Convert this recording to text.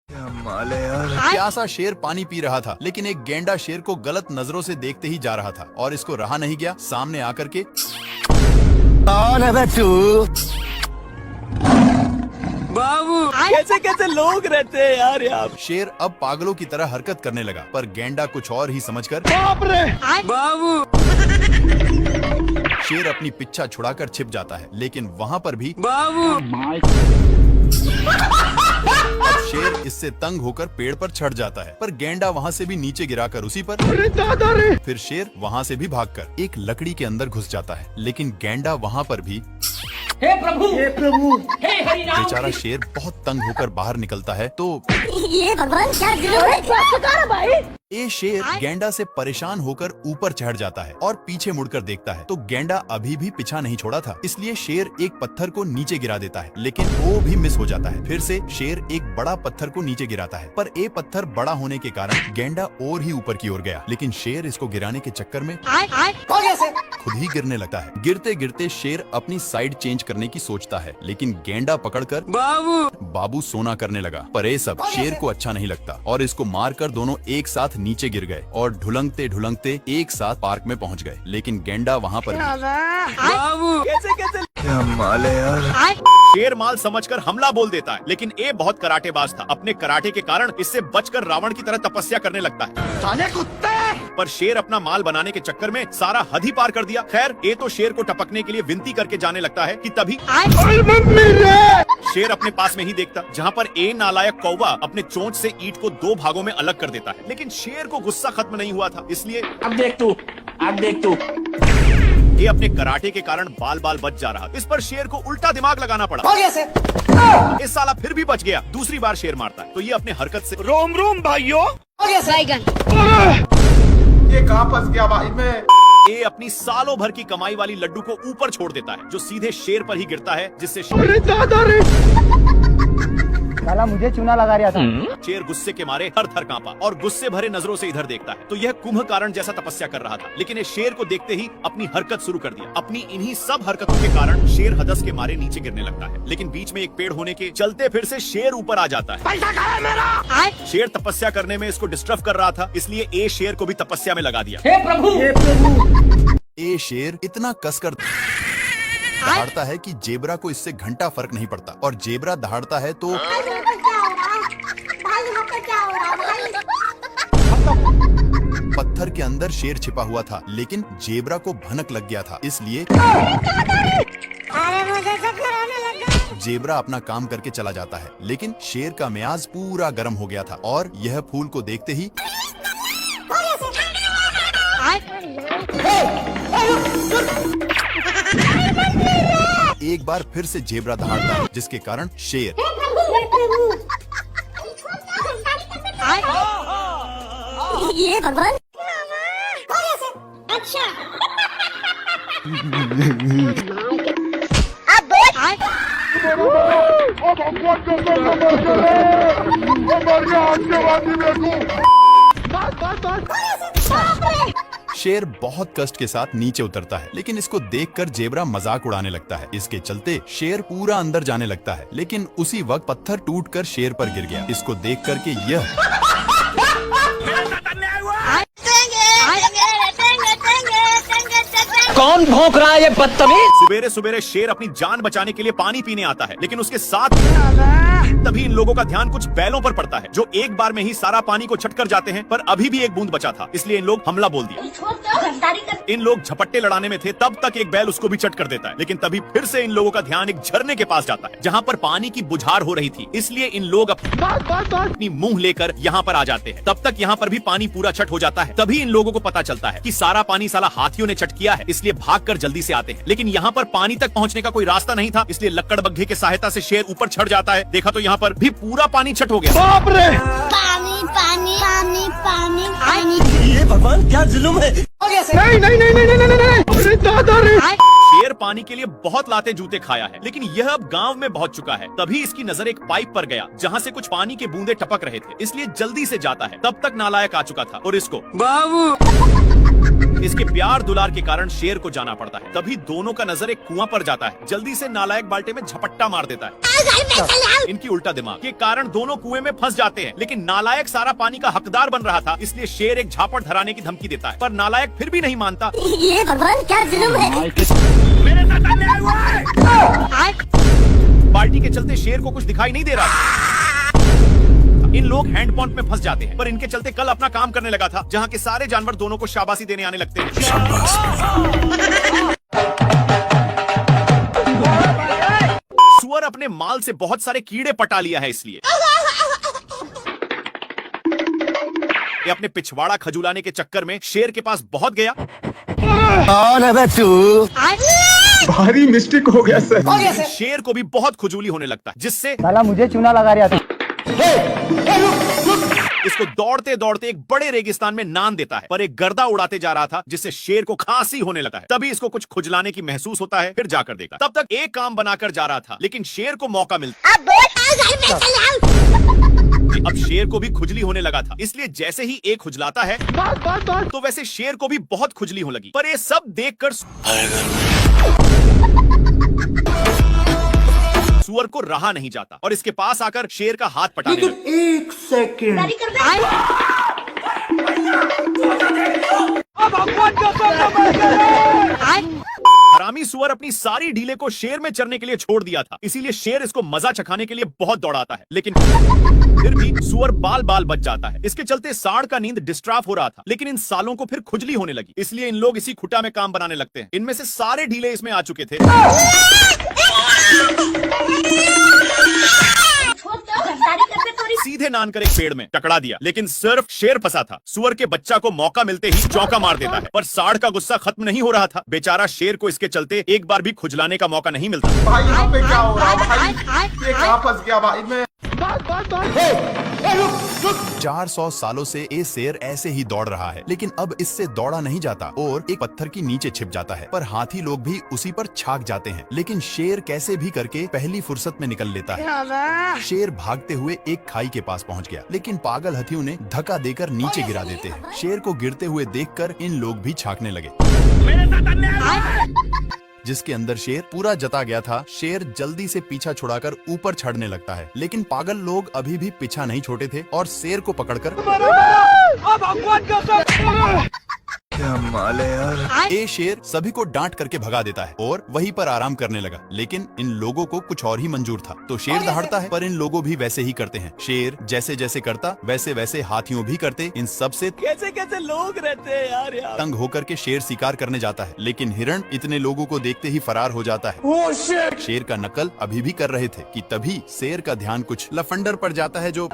माल है यार। प्यासा शेर पानी पी रहा था, लेकिन एक गेंडा शेर को गलत नजरों से देखते ही जा रहा था और इसको रहा नहीं गया। सामने आकर के कौन है तू? बाबू कैसे कैसे लोग रहते हैं यार यहाँ। शेर अब पागलों की तरह हरकत करने लगा, पर गेंडा कुछ और ही समझकर बाप रे बाबू शेर अपनी पिच्छा छुड़ाकर छिप जाता है, लेकिन वहाँ पर भी बाबू अब शेर इससे तंग होकर पेड़ पर चढ़ जाता है, पर गेंडा वहाँ से भी नीचे गिराकर उसी पर। फिर शेर वहाँ से भी भागकर एक लकड़ी के अंदर घुस जाता है, लेकिन गेंडा वहाँ पर भी। हे प्रभु हे हरि राम। बेचारा शेर बहुत तंग होकर बाहर निकलता है तो ये भगवान क्या जुल्म है भाई। ये शेर गेंडा से परेशान होकर ऊपर चढ़ जाता है और पीछे मुड़कर देखता है तो गेंडा अभी भी पीछा नहीं छोड़ा था, इसलिए शेर एक पत्थर को नीचे गिरा देता है, लेकिन वो भी मिस हो जाता है। फिर से शेर एक बड़ा पत्थर को नीचे गिराता है, पर ये पत्थर बड़ा होने के कारण गेंडा और ही ऊपर की ओर गया, लेकिन शेर इसको गिराने के चक्कर में खुद ही गिरने लगता है। गिरते गिरते शेर अपनी साइड चेंज करने की सोचता है, लेकिन गेंडा पकड़कर बाबू सोना करने लगा। पर ये सब शेर को अच्छा नहीं लगता और इसको मारकर दोनों एक साथ नीचे गिर गए और ढुलंगते ढुलंगते एक साथ पार्क में पहुंच गए, लेकिन गेंडा वहाँ पर बाबू कैसे कैसे क्या माल है यार। शेर माल समझकर हमला बोल देता है, लेकिन ये बहुत कराटेबाज था। अपने कराटे के कारण इससे बचकर रावण की तरह तपस्या करने लगता है। साले कुत्ते। पर शेर अपना माल बनाने के चक्कर में सारा हद ही पार कर दिया। खैर ये तो शेर को टपकने के लिए विनती करके जाने लगता है कि तभी शेर अपने पास में ही देखता, जहाँ पर ए नालायक कौवा अपने चोंच से ईंट को दो भागों में अलग कर देता है, लेकिन शेर को गुस्सा खत्म नहीं हुआ था, इसलिए अब देख तू ये अपने कराटे के कारण बाल बाल बच जा रहा। इस पर शेर को उल्टा दिमाग लगाना पड़ा। इस साला फिर भी बच गया। दूसरी बार शेर मारता है तो ये अपने हरकत से रोम रोम भाइयों। ये कहाँ फंस गया भाई मैं। ये अपनी सालों भर की कमाई वाली लड्डू को ऊपर छोड़ देता है, जो सीधे शेर पर ही गिरता है, जिससे साला मुझे चूना लगा रहा था। शेर गुस्से के मारे थर थर कांपा और गुस्से भरे नजरों से इधर देखता है तो यह कुंभकर्ण जैसा तपस्या कर रहा था, लेकिन ये शेर को देखते ही अपनी हरकत शुरू कर दिया। अपनी इन्हीं सब हरकतों के कारण शेर हदस के मारे नीचे गिरने लगता है, लेकिन बीच में एक पेड़ होने के चलते फिर से शेर ऊपर आ जाता है। शेर तपस्या करने में इसको डिस्टर्ब कर रहा था, इसलिए ए शेर को भी तपस्या में लगा दिया। हे प्रभु ये शेर इतना कसकर दहाड़ता है कि जेबरा को इससे घंटा फर्क नहीं पड़ता, और जेबरा दहाड़ता है तो पत्थर के अंदर शेर छिपा हुआ था, लेकिन जेबरा को भनक लग गया था, इसलिए जेबरा अपना काम करके चला जाता है। लेकिन शेर का मियाज पूरा गर्म हो गया था और यह फूल को देखते ही एक बार फिर से जेबरा दहाड़ता है, जिसके कारण शेर ये भगवान अच्छा अब शेर बहुत कष्ट के साथ नीचे उतरता है, लेकिन इसको देखकर जेबरा मजाक उड़ाने लगता है। इसके चलते शेर पूरा अंदर जाने लगता है, लेकिन उसी वक्त पत्थर टूटकर शेर पर गिर गया। इसको देख करके यह कौन भौंक रहा है ये बदतमीज। सुबेरे सुबेरे शेर अपनी जान बचाने के लिए पानी पीने आता है, लेकिन उसके साथ तभी इन लोगों का ध्यान कुछ बैलों पर पड़ता है, जो एक बार में ही सारा पानी को छट कर जाते हैं, पर अभी भी एक बूंद बचा था, इसलिए इन लोग हमला बोल दिया। इन लोग झपट्टे लड़ाने में थे, तब तक एक बैल उसको भी चट कर देता है, लेकिन तभी फिर से इन लोगों का ध्यान एक झरने के पास जाता है, जहाँ पर पानी की बुझार हो रही थी, इसलिए इन लोग अपनी मुंह लेकर यहाँ पर आ जाते हैं। तब तक यहाँ पर भी पानी पूरा छट हो जाता है। तभी इन लोगों को पता चलता है कि सारा पानी साला हाथियों ने चट किया है, इसलिए भागकर जल्दी से आते हैं, लेकिन यहाँ पर पानी तक पहुँचने का कोई रास्ता नहीं था, इसलिए लक्कड़ बग्घे की सहायता से शेर ऊपर चढ़ जाता है। देखा तो यहाँ पर भी पूरा पानी छट हो गया। बाप रे पानी पानी पानी पानी पानी। ये भगवान क्या जुल्म है। नहीं नहीं नहीं नहीं नहीं नहीं नहीं। अरे दादा रे। शेर पानी के लिए बहुत लाते जूते खाया है, लेकिन यह अब गांव में पहुंच चुका है। तभी इसकी नजर एक पाइप पर गया जहां से कुछ पानी के बूंदे टपक रहे थे, इसलिए जल्दी से जाता है। तब तक नालायक आ चुका था और इसको इसके प्यार दुलार के कारण शेर को जाना पड़ता है। तभी दोनों का नजर एक कुआं पर जाता है। जल्दी से नालायक बाल्टी में झपट्टा मार देता है। इनकी उल्टा दिमाग के कारण दोनों कुएं में फंस जाते हैं, लेकिन नालायक सारा पानी का हकदार बन रहा था, इसलिए शेर एक झापड़ धराने की धमकी देता है, पर नालायक फिर भी नहीं मानता। ये भगवान क्या जुल्म है। मेरे साथ अन्याय हुआ है। बाल्टी के चलते शेर को कुछ दिखाई नहीं दे रहा। इन लोग हैंडपंप में फंस जाते हैं, पर इनके चलते कल अपना काम करने लगा था, जहां के सारे जानवर दोनों को शाबाशी देने आने लगते हैं। सुअर अपने माल से बहुत सारे कीड़े पटा लिया है, इसलिए ये अपने पिछवाड़ा खजुलाने के चक्कर में शेर के पास बहुत गया। भारी मिस्टेक हो गया सर। शेर को भी बहुत खुजूली होने लगता है, जिससे साला मुझे चूना लगा रहा था। इसको दौड़ते दौड़ते एक बड़े रेगिस्तान में नान देता है, पर एक गर्दा उड़ाते जा रहा था, जिससे शेर को खांसी होने लगा है। तभी इसको कुछ खुजलाने की महसूस होता है, फिर जाकर देखता। तब तक एक काम बनाकर जा रहा था, लेकिन शेर को मौका मिलता। अब शेर को भी खुजली होने लगा था, इसलिए जैसे ही एक खुजलाता है तो वैसे शेर को भी बहुत खुजली होने लगी। पर ये सब देखकर सुअर को रहा नहीं जाता और इसके पास आकर शेर का हाथ पटाने लगा। एक सेकंड। हरामी सुअर अपनी सारी ढीले को शेर में चरने के लिए छोड़ दिया था, इसीलिए शेर इसको मजा चखाने के लिए बहुत दौड़ाता है, लेकिन फिर भी सुअर बाल बाल बच जाता है। इसके चलते सांड का नींद डिस्टर्ब हो रहा था, लेकिन इन सालों को फिर खुजली होने लगी, इसलिए इन लोग इसी खुटा में काम बनाने लगते हैं। इनमें से सारे ढीले इसमें आ चुके थे। सीधे नान कर एक पेड़ में टकरा दिया, लेकिन सिर्फ शेर फंसा था। सुअर के बच्चा को मौका मिलते ही चौका मार देता है, पर सांड का गुस्सा खत्म नहीं हो रहा था। बेचारा शेर को इसके चलते एक बार भी खुजलाने का मौका नहीं मिलता। भाई यहाँ पे क्या हो रहा है भाई? ये कहाँ फंस गया भाई मैं? 400 सालों से ये शेर ऐसे ही दौड़ रहा है, लेकिन अब इससे दौड़ा नहीं जाता और एक पत्थर की नीचे छिप जाता है। पर हाथी लोग भी उसी पर छाक जाते हैं, लेकिन शेर कैसे भी करके पहली फुर्सत में निकल लेता है। शेर भागते हुए एक खाई के पास पहुंच गया, लेकिन पागल हाथियों ने धक्का देकर नीचे गिरा देते हैं। शेर को गिरते हुए देखकर इन लोग भी छाकने लगे। जिसके अंदर शेर पूरा जता गया था। शेर जल्दी से पीछा छुड़ाकर ऊपर चढ़ने लगता है, लेकिन पागल लोग अभी भी पीछा नहीं छोड़े थे और शेर को पकड़कर क्या माल है यार। ये शेर सभी को डांट करके भगा देता है और वहीं पर आराम करने लगा, लेकिन इन लोगों को कुछ और ही मंजूर था, तो शेर दहाड़ता है, पर इन लोगों भी वैसे ही करते हैं। शेर जैसे जैसे करता वैसे वैसे हाथियों भी करते। इन सब से कैसे कैसे लोग रहते हैं यार। तंग होकर के शेर शिकार करने जाता है, लेकिन हिरण इतने लोगों को देखते ही फरार हो जाता है। शेर का नकल अभी भी कर रहे थे कि तभी शेर का ध्यान कुछ लफंडर पर जाता है, जो